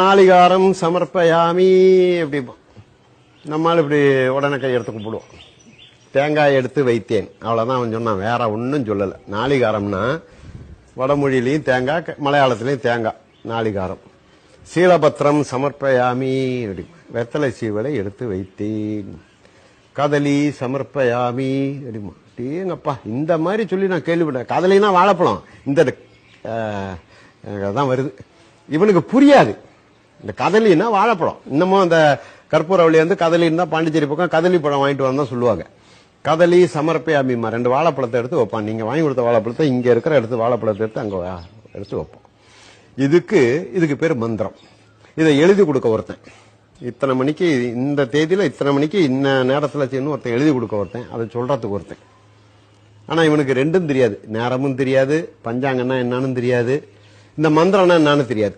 நாளிகாரம் சமர்ப்பயாமி அப்படிப்போம். நம்மால் இப்படி உடனே கை எடுத்து கும்பிடுவோம். தேங்காய் எடுத்து வைத்தேன், அவ்வளவுதான் அவன் சொன்னான், வேற ஒன்னும் சொல்லல. நாளிகாரம்னா வடமொழியிலையும் தேங்காய், மலையாளத்திலையும் தேங்காய் நாளிகாரம். சீலபத்திரம் சமர்ப்பயாமி அப்படி, வெத்தலை சீவலை எடுத்து வைத்தேன். கதலி சமர்ப்பயாமி அப்படிமா. டேங்கப்பா, இந்த மாதிரி சொல்லி நான் கேள்விப்பட்டேன். கதலினா வாழைப்பழம், இந்த தான் வருது. இவனுக்கு புரியாது. இந்த கதலின்னா வாழைப்பழம். இன்னமும் அந்த கற்பூரவள்ளி வந்து கதலின்னு தான் பாண்டிச்சேரி பக்கம் கதலி பழம் வாங்கிட்டு வந்தா சொல்லுவாங்க. கதலி சமர்ப்பயாமிமா, 2 வாழைப்பழத்தை எடுத்து வைப்பான். நீங்க வாங்கி கொடுத்த வாழைப்பழத்தை இங்க இருக்கிற எடுத்து வாழைப்பழத்தை எடுத்து அங்க எடுத்து வைப்போம். இதுக்கு பேர் மந்திரம். இதை எழுதி கொடுக்க ஒருத்தன், இத்தனை மணிக்கு இந்த தேதியில இத்தனை மணிக்கு இன்ன நேரத்தில் செய்யணும் ஒருத்தன் எழுதி கொடுக்க ஒருத்தன், அதை சொல்றதுக்கு ஒருத்தன். ஆனா இவனுக்கு ரெண்டும் தெரியாது, நேரமும் தெரியாது, பஞ்சாங்கன்னா என்னன்னு தெரியாது, இந்த மந்திரம்னா என்னன்னு தெரியாது.